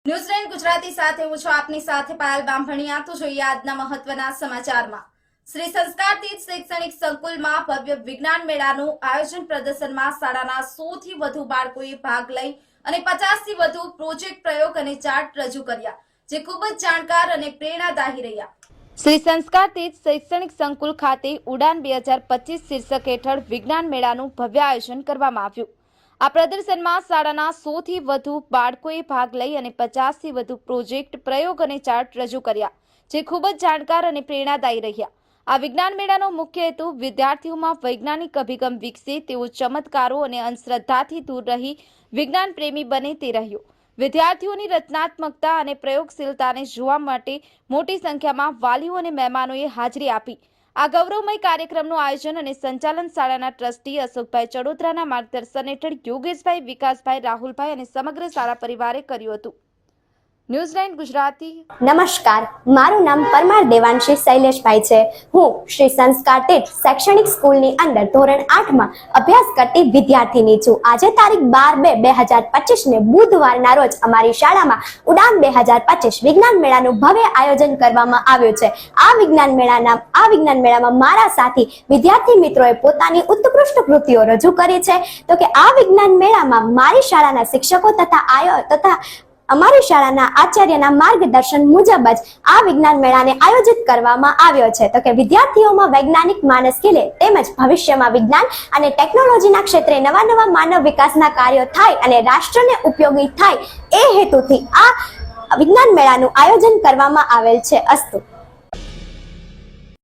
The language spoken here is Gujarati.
ન્યૂઝલેન્ડ ગુજરાતી સાથે હું છું આપની સાથે પાયલ બામભણિયા। તો જોઈએ આજના મહત્વના સમાચારમાં। શ્રી સંસ્કાર તીર્થ શૈક્ષણિક સંકુલમાં ભવ્ય વિજ્ઞાન મેળાનું આયોજન। પ્રદર્શનમાં શાળાના 100 થી વધુ બાળકોએ ભાગ લઈ અને 50 થી વધુ પ્રોજેક્ટ પ્રયોગ અને ચાર્ટ રજૂ કર્યા, જે ખૂબ જ જાણકાર અને પ્રેરણાદાયી રહ્યા। શ્રી સંસ્કાર તીર્થ શૈક્ષણિક સંકુલ ખાતે ઉડાન 2025 શીર્ષક હેઠળ વિજ્ઞાન મેળાનું ભવ્ય આયોજન કરવામાં આવ્યું। આ પ્રદર્શનમાં શાળાના 100 થી વધુ બાળકોએ ભાગ લઈ અને 50 થી વધુ પ્રોજેક્ટ પ્રયોગ અને ચાર્ટ રજૂ કર્યા, જે ખૂબ જ જાણકાર અને પ્રેરણાદાયી રહ્યા। આ વિજ્ઞાન મેળાનો મુખ્ય હેતુ વિદ્યાર્થીઓમાં વૈજ્ઞાનિક અભિગમ વિકસે, તેઓ ચમત્કારો અને અંધશ્રદ્ધાથી દૂર રહી વિજ્ઞાન પ્રેમી બને તે રહ્યો। વિદ્યાર્થીઓની રચનાત્મકતા અને પ્રયોગશીલતાને જોવા માટે મોટી સંખ્યામાં વાલીઓ અને મહેમાનોએ હાજરી આપી। આ ગૌરવમય કાર્યક્રમનું આયોજન અને સંચાલન શાળાના ટ્રસ્ટી અશોકભાઈ ચડોદરાના માર્ગદર્શન હેઠળ યોગેશભાઈ, વિકાસભાઈ, રાહુલભાઈ અને સમગ્ર શાળા પરિવારે કર્યું હતું। ન્યૂઝલેન્ડ ગુજરાતી। નમસ્કાર, મારું નામ પરમાર દેવાંશી શૈલેષભાઈ છે। હું શ્રી સંસ્કાર તીર્થ શૈક્ષણિક સ્કૂલની અંદર ધોરણ 8 માં અભ્યાસ કરતી વિદ્યાર્થીની છું। આજે તારીખ 12/2/2025 ને બુધવારના રોજ અમારી શાળામાં ઉડાન 2025 વિજ્ઞાન મેળાનું ભવ્ય આયોજન કરવામાં આવ્યું છે। આ વિજ્ઞાન મેળામાં મારા સાથી વિદ્યાર્થી મિત્રોએ પોતાની ઉત્કૃષ્ટ કૃતિઓ રજૂ કરી છે। તો કે આ વિજ્ઞાન મેળામાં મારી શાળાના શિક્ષકો તથા અમારી શાળાના આચાર્યના માર્ગદર્શન મુજબ જ આ વિજ્ઞાન મેળાને આયોજિત કરવામાં આવ્યો છે। તો કે વિદ્યાર્થીઓમાં વૈજ્ઞાનિક માનસ ખીલે તેમજ ભવિષ્યમાં વિજ્ઞાન અને ટેકનોલોજીના ક્ષેત્રે નવા માનવ વિકાસના કાર્યો થાય અને રાષ્ટ્રને ઉપયોગી થાય એ હેતુથી આ વિજ્ઞાન મેળાનું આયોજન કરવામાં આવેલ છે। અસ્તુ।